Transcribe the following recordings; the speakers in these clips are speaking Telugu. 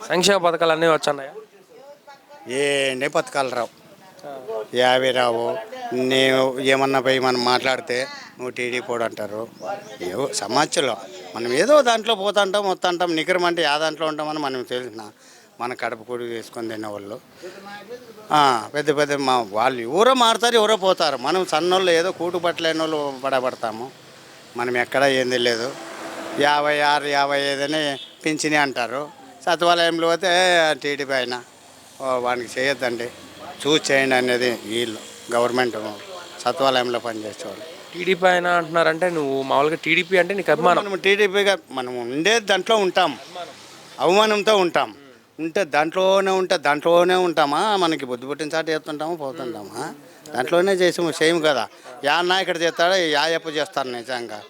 సంక్షేమ పథకాలు అన్నీ వచ్చాయా? ఏంటి పథకాలు రావు, యాభై రావు. నేను ఏమన్నా పోయి మనం మాట్లాడితే నువ్వు టీడీ పోడు అంటారు. ఏవో సమాజంలో మనం ఏదో దాంట్లో పోతుంటాం వస్తుంటాం. నికరం అంటే యా దాంట్లో ఉంటామని మనం తెలిసిన మన కడప కూడి వేసుకొని తిన్న వాళ్ళు పెద్ద పెద్ద వాళ్ళు ఎవరో మారుతారు, ఎవరో పోతారు. మనం సన్నోళ్ళు ఏదో కూటు పట్టలేని వాళ్ళు పడబడతాము. మనం ఎక్కడ ఏంది లేదు. 56, 55 అని పింఛని అంటారు. సచివాలయంలో పోతే టీడీపీ అయినా వానికి చేయొద్దండి, చూసి చేయండి అనేది వీళ్ళు గవర్నమెంట్ సచివాలయంలో పనిచేసేవాళ్ళు. టీడీపీ అయినా అంటున్నారంటే నువ్వు మామూలుగా టీడీపీ అంటే నీకు అభిమానం. మనం టీడీపీగా మనం ఉండేది దాంట్లో ఉంటాం, అవమానంతో ఉంటాం. ఉంటే దాంట్లోనే ఉంటామా? మనకి బుద్ధి పుట్టిన చాటు చేస్తుంటామా, పోతుంటామా? దాంట్లోనే చేయము కదా. యా నాయకుడు చేస్తాడో యా ఎప్పు చేస్తారు నిజంగా.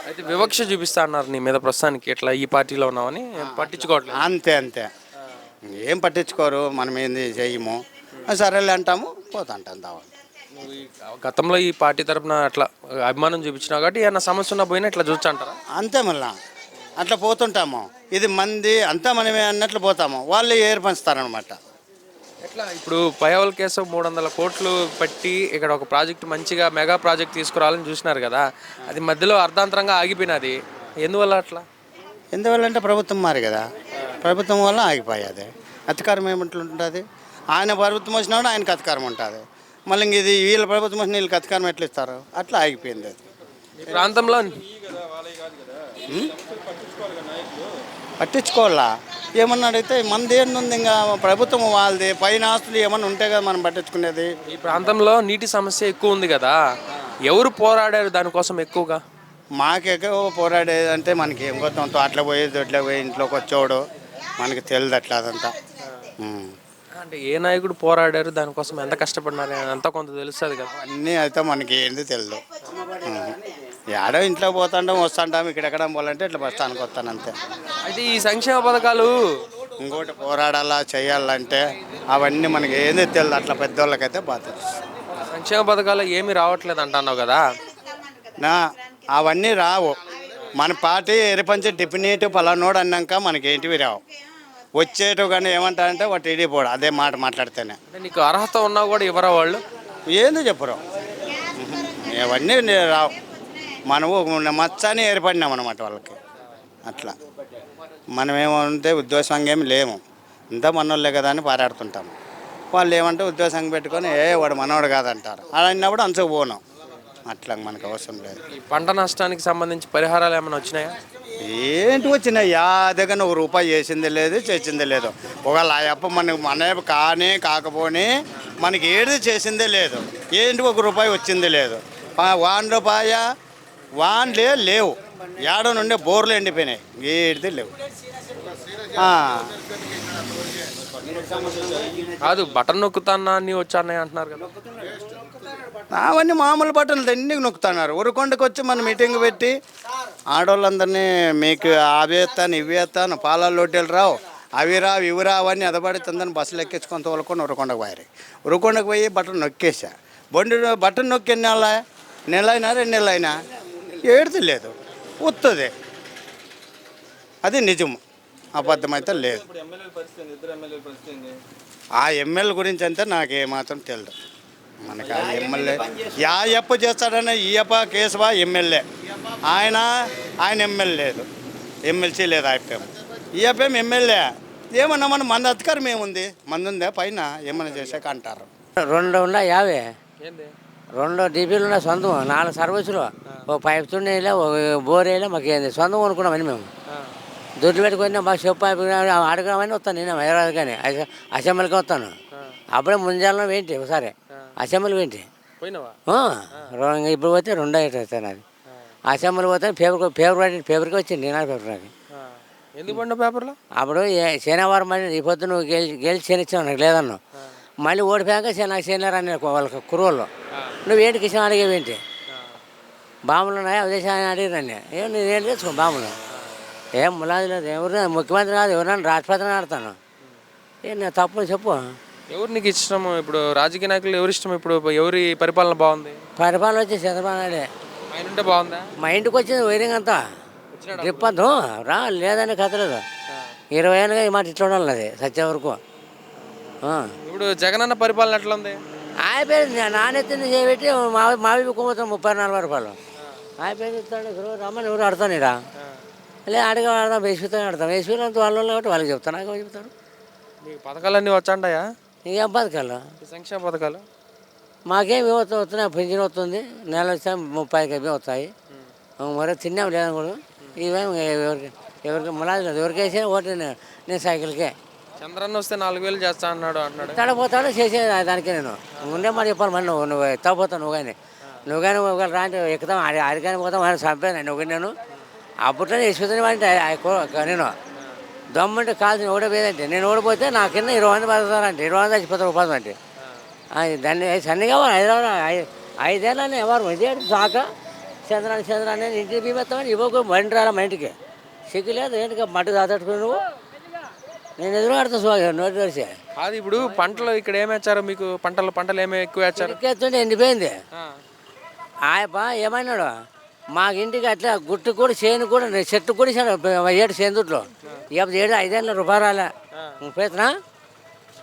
అయితే వివక్ష చూపిస్తా అన్నారు నీ మీద ప్రస్తుతానికి, ఇట్లా ఈ పార్టీలో ఉన్నామని పట్టించుకోవట్లేదు. అంతే ఏం పట్టించుకోరు. మనం ఏంది చేయము, సరేలే అంటాము, పోతుంటాం దావా. నువ్వు గతంలో ఈ పార్టీ తరఫున అట్లా అభిమానం చూపించినావు కాబట్టి ఏమన్నా సమస్య ఉన్నా పోయినా ఇట్లా చూస్తా అంటారా? అంతే, మళ్ళా అట్లా పోతుంటాము. ఇది మంది అంతా మనమే అన్నట్లు పోతాము, వాళ్ళు ఏర్పరుస్తారనమాట. ఎట్లా ఇప్పుడు పయ్యావుల కేసు 300 కోట్లు పెట్టి ఇక్కడ ఒక ప్రాజెక్ట్ మంచిగా మెగా ప్రాజెక్ట్ తీసుకురావాలని చూసినారు కదా, అది మధ్యలో అర్ధాంతరంగా ఆగిపోయినది ఎందువల్ల అట్లా? ఎందువల్ల అంటే ప్రభుత్వం మారి కదా, ప్రభుత్వం వల్ల ఆగిపోయేది. అధికారం ఏమంటుంటుంది? ఆయన ప్రభుత్వం వచ్చినప్పుడు ఆయనకు అధికారం ఉంటుంది. మళ్ళీ ఇది వీళ్ళ ప్రభుత్వం వచ్చిన వీళ్ళకి అధికారం ఎట్లా ఇస్తారు? అట్లా ఆగిపోయింది అది. ఈ ప్రాంతంలో పట్టించుకోవాలా? ఏమన్నా అడిగితే మనది ఏంది, ఇంకా ప్రభుత్వం వాళ్ళది. పైన ఆస్తులు ఏమన్నా ఉంటే కదా మనం పట్టించుకునేది. ఈ ప్రాంతంలో నీటి సమస్య ఎక్కువ ఉంది కదా, ఎవరు పోరాడారు దానికోసం ఎక్కువగా? మాకెక్కువ పోరాడేది అంటే మనకి ఏం కొత్త అట్లా పోయేది, అట్లా పోయి ఇంట్లోకి వచ్చేవాడు మనకి తెలియదు అట్లా అదంతా. అంటే ఏ నాయకుడు పోరాడారు దానికోసం, ఎంత కష్టపడినారు అంతా కొంత తెలుస్తుంది కదా. అన్నీ అయితే మనకి ఏంది తెలియదు. ఏడో ఇంట్లో పోతుంటాం వస్తుంటాం, ఇక్కడెక్కడ పోవాలంటే ఇట్లా బస్తానికి వస్తాను అంతే. అయితే ఈ సంక్షేమ పథకాలు ఇంకోటి పోరాడాలా చేయాలంటే అవన్నీ మనకి ఏంది తెలియదు. అట్లా పెద్దోళ్ళకైతే బాగా తెలుసు. సంక్షేమ పథకాలు ఏమీ రావట్లేదు అంటున్నావు కదా. అవన్నీ రావు. మన పార్టీ ఎరిపంచి డిఫినేటివ్ పలానోడు అన్నాక మనకి ఏంటివి రావు. వచ్చేటో కానీ ఏమంటారంటే వాటి టీడీ పోడు, అదే మాట మాట్లాడితేనే. నీకు అర్హత ఉన్నా కూడా ఇవ్వరా వాళ్ళు? ఏందో చెప్పరు, అవన్నీ రావు. మనము మచ్చని ఏర్పడినాం అనమాట వాళ్ళకి. అట్లా మనమేమంటే ఉద్దేశంగా ఏమి లేము, ఇంత మనోళ్ళే కదా అని పారాడుతుంటాము. వాళ్ళు ఏమంటే ఉద్దేశంగా పెట్టుకొని వాడు మనవాడు కాదంటారు. అలా అన్నప్పుడు అంచుకు పోను. అట్లా మనకు అవసరం లేదు. ఈ పంట నష్టానికి సంబంధించి పరిహారాలు ఏమైనా వచ్చినాయా? ఏంటి వచ్చినాయి? యా దగ్గర ₹1 చేసింది లేదు, చేసిందే లేదు. ఒకవేళ ఆ అప్ప మనకు కానీ కాకపోని మనకి ఏది చేసిందే లేదు. ఏంటి ₹1 వచ్చింది లేదు. వాన్లే లేవు. ఏడో నుండి బోర్లు ఎండిపోయినాయి, ఏడిది లేవు. కాదు, బటన్ నొక్కుతానా అన్నీ వచ్చాయి అంటున్నారు కదా. అవన్నీ మామూలు బట్టలు అన్నీ నొక్కుతున్నారు. ఉరకొండకు వచ్చి మన మీటింగ్ పెట్టి ఆడవాళ్ళందరినీ మీకు అవి ఎత్తాను ఇవి ఎత్తాను, పాలాలు లోటీలు రావు, అవి రావు ఇవి రావు అని ఎదబడుతుందని బస్సులు ఎక్కించుకొని తోలుకొని ఉరకొండకు పోయారు. ఉరకొండకు పోయి బట్టలు నొక్కేసా. బట్టలు నొక్కి నెలైనా 2 నెలలైనా ఏడుది లేదు, వస్తుంది. అది నిజం, అబద్ధమైతే లేదు. ఆ ఎమ్మెల్యే గురించి అంతా నాకేమాత్రం తెలియదు. మనకి ఆ ఎమ్మెల్యే యా ఎప్ప చేస్తాడనే ఈ అప్ప కేశవ ఎమ్మెల్యే, ఆయన ఎమ్మెల్యే లేదు, ఎమ్మెల్సీ లేదు. అయిపోయాం ఈ అప్పేం ఎమ్మెల్యే. ఏమన్నా మన అధికారం ఏముంది? మంది ఉందా పైన ఏమన్నా చేసాక అంటారు. 2 ఉన్నాయి 50, 2 డీపీలు ఉన్నాయి సొంతం, 4 సర్వీసులు, ఓ పైప్ తుండేలా, ఓ బోర్ వేయలే. మాకు ఏంది సొంతం కొనుక్కున్నామని మేము దుడ్లు పెట్టుకుని మాకు చెప్పు అడగమని వస్తాను. నేను హైదరాబాద్ కానీ అసెంబ్లీకి వస్తాను. అప్పుడే ముంజాలను ఏంటి ఒకసారి అసెంబ్లీ ఏంటి ఇప్పుడు పోతే 2 అవుతాను. అది అసెంబ్లీ పోతే పేపర్కి వచ్చింది నా పేపర్ నాకు. ఎందుకు పండు పేపర్లో? అప్పుడు శనివారం మళ్ళీ ఈ పొద్దు నువ్వు గెలిచి శనిచ్చావు నాకు లేదన్నావు. మళ్ళీ ఓడిపోయాక నాకు శనివారం అని వాళ్ళకి కురువుల్లో నువ్వు ఏంటి కిషన్ అడిగేవేంటి? బాంబులు ఉన్నాయా ఉద్దేశాన్ని అడిగిరండి. నేను తెచ్చుకో బాంబులు ఏం ములాది లేదు. ఎవరు ముఖ్యమంత్రి కాదు, ఎవరైనా రాష్ట్రపతిని ఆడతాను. నేను తప్పు చెప్పు. ఎవరు నీకు ఇష్టం? ఇప్పుడు రాజకీయ నాయకులు ఎవరు ఇష్టం? ఇప్పుడు ఎవరి పరిపాలన బాగుంది? పరిపాలన వచ్చి చంద్రబాబు నాయుడే. ఆయన ఉంటే బాగుందా? మా ఇంటికి వచ్చింది వైరింగ్ అంతా డ్రిప్ అంతా రా లేదనే కథ లేదు. 20 ఏళ్ళుగా ఈ మాట ఇట్లా ఉండాలి అది సత్య వరకు. ఇప్పుడు జగనన్న పరిపాలన ఎట్లా ఉంది? అయిపోయింది నాణ్యతని చేయబెట్టి మావి కుమ్మతాం 30-40 రూపాయలు. అయిపోయింది ఇస్తాడు రోజు రమ్మని ఎవరు ఆడతాను ఇడా లేదు అడిగి ఆడదాం వేసుకుతాను ఆడతాం వేసుకున్నంత వాళ్ళు కాబట్టి వాళ్ళకి చెప్తాను నాకు చెప్తాను. మీకు పథకాలన్నీ వచ్చాంటాయా? ఇంకేం బతకాలి సంక్షేమ పథకాలు మాకేం వస్తున్నాయి పెన్షన్ వస్తుంది నెల వచ్చా 30కి వస్తాయి మరి తిన్నాం లేదని కూడా ఇవేం ఎవరికి ములాది లేదు ఎవరికి వేసినా ఓటు నేను సైకిల్కే. చంద్రన్న వస్తే 4,000 చేస్తా అంటున్నాడు. తడపోతాడు చేసే దానికి నేను ముందే మరి చెప్పాలి మరి నువ్వు ఎత్తపోతావు నువ్వు కానీ ఒకవేళ రాంటి ఎక్కుతాం ఆడికాని పోతాం అని చంపాను నేను అప్పట్లో వేసుకుతాను అంటే నేను దమ్మంటే కాల్సిన ఓడిపోయేదంటే నేను ఓడిపోతే నా కింద 20 మంది పడతారంటే 20 మంది చచ్చిపోతారు ఉపాధి అంటే దాన్ని సన్ని కావాలి హైదరాబాద్ 5 ఏళ్ళని ఎవరు ఇదే సాక చంద్రాన్ని ఇంటికి బీమెత్తామని ఇవ్వకు బండి రాలా మా ఇంటికి సిగ్గు లేదు ఏంటి మట్టు దాచుకుని నువ్వు నేను ఎదురు ఆడుతాను నోటి తెరిచి. అది ఇప్పుడు పంటలు ఇక్కడ ఏమి వేచ్చారు మీకు? పంటలు ఏమి ఎక్కువ వేచ్చారు? ఎక్కేస్తుంటే ఎండిపోయింది. ఆయప్ప ఏమన్నాడు మాకు ఇంటికి అట్లా గుట్టు కూడా చేను కూడా చెట్టు కూడా ఇచ్చాడు 7 సేందుట్లో ఇక 5 రూపాయలు రాలే పేతనా.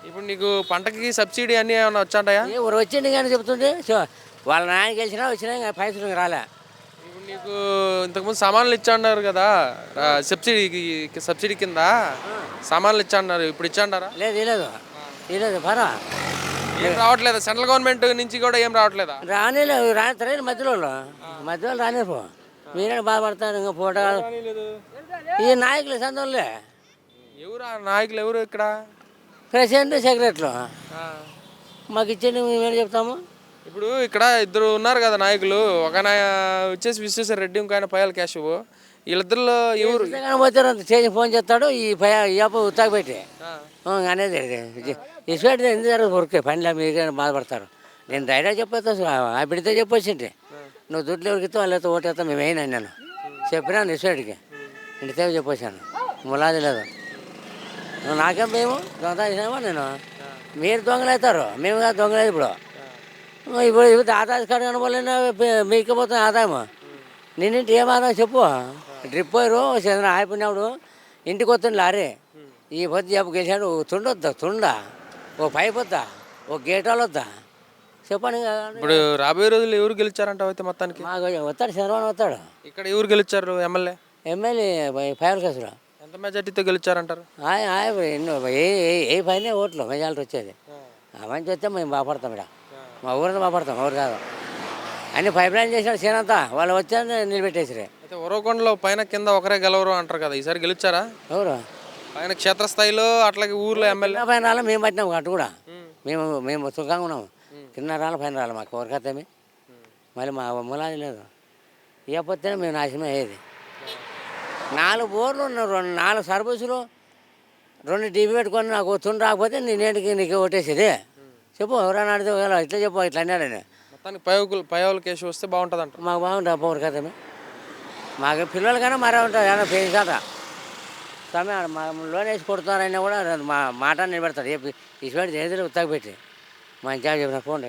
ఇప్పుడు నీకు పంటకి సబ్సిడీ అన్నీ ఏమైనా వచ్చాంటాయా? ఎవరు వచ్చింది కానీ చెప్తుంటే వాళ్ళ నాయన గెలిచినా వచ్చినా ఇంకా పైసలు రాలే. ఇప్పుడు నీకు ఇంతకుముందు సామాన్లు ఇచ్చాన్నారు కదా సబ్సిడీ కింద సామాన్లు ఇచ్చాన్నారు, ఇప్పుడు ఇచ్చాంటారా? లేదు పరా ఏం రావట్లేదా? సెంట్రల్ గవర్నమెంట్ నుంచి కూడా ఏం రావట్లేదా? రానేలేదు రాని మధ్యలో రానేపో మీరే బాధపడతారు ఇంకా ఫోటో ఈ నాయకులు సంతంలే. ఎవరు ఆ నాయకులు? ఎవరు ఇక్కడ? ప్రెసిడెంట్ సెక్రటరీలు మాకు ఇచ్చేది మేమేం చెప్తాము. ఇప్పుడు ఇక్కడ 2 ఉన్నారు కదా నాయకులు, ఒక వచ్చేసి విశ్వేశ్వర రెడ్డి, ఇంకో ఆయన పయాల కేశవ్. వీళ్ళిద్దరిలో ఎవరు పోతారు చేసి ఫోన్ చేస్తాడు ఈ యాప ఉత్తాక పెట్టి అనేది ఇసుపెట్టి ఎందుకు జరగదు ఊరికే పనిలో మీరు బాధపడతారు. నేను ధైర్యం చెప్పేస్తా ఆ బిడ్డతో చెప్పొచ్చింటే నువ్వు దుడ్లు ఎవరికి ఇస్తావు వాళ్ళతో ఓటేస్తావు మేము వేయినాను నేను చెప్పినాను ఇసుపెట్టికి ఇంటితో చెప్పొచ్చాను ములాది లేదు. నాకేం మేము దొంగ చేసినామో నేను మీరు దొంగలు అవుతారు మేము కాదు దొంగలేదు. ఇప్పుడు ఆదాయ కార్డు కనబడలేనా మీకు పోతుంది ఆదాయము నిన్నింటి ఏం ఆదాయం చెప్పు. డ్రిప్ పోయారు చంద్ర ఆయిపోయినప్పుడు ఇంటికి వస్తుంది లారీ ఈ పొద్దు చెప్పు గెలిచాడు తుండా ఓ పైప్ వద్దా ఓ గేటాలు వద్దా చెప్పండి. ఇప్పుడు రాబోయే రోజులు ఎవరు గెలిచారంట అయితే మొత్తానికి? మాకు వస్తాడు చంద్రబాబు వస్తాడు. ఇక్కడ ఎవరు గెలిచారు? ఎమ్మెల్యే ఫైవ్ కేసులు ఎంత మెజార్టీతో గెలిచారంటారు? ఎన్నో ఏ పైన ఓట్లు మెజారిటీ వచ్చేది మంచి వస్తే మేము బాపడతాం ఇక్కడ మా ఊరంతా బాపడతాం ఊరు కాదు అన్ని పైప్ లైన్ చేసినాడు చేనంతా వాళ్ళు వచ్చారని నిలబెట్టేసిరే. అయితే ఉరవకొండలో పైన కింద ఒకరే గెలవరు అంటారు కదా, ఈసారి గెలిచారా? ఎవరు పైన క్షేత్రస్థాయిలో అట్లాగే ఊర్లో ఎమ్మెల్యే పైన రాళ్ళ మేము పట్టినాం అటు కూడా మేము సుఖంగా ఉన్నాము. కింద రాళ్ళ పైన రాళ్ళ మాకు ఎవరికైతే మళ్ళీ మా ములాది లేదు ఇవ్వకపోతేనే మేము నాశనం అయ్యేది. 4 బోర్లు 4 సర్వీసులు 2 టీవీ పెట్టుకొని నాకు తుండు రాకపోతే నేనేంటికి నీకు ఓటేసేది చెప్పు ఎవరైనా అడితే ఇట్లా చెప్పు ఇట్లా అన్నాడని. మొత్తానికి పయావుల కేసు వస్తే బాగుంటుంది అంట. మాకు బాగుంటుంది అప్పుడు కథమే మాకు పిల్లలకైనా మరే ఉంటుంది ఏమన్నా పెంచాట సమయం మా లోన్ వేసి కొడుతున్నారైనా కూడా మా మాట నిలబెడతాడు ఇసుపెట్టి చేతులు ఉత్తగ పెట్టి మంచిగా చెప్పిన ఫోన్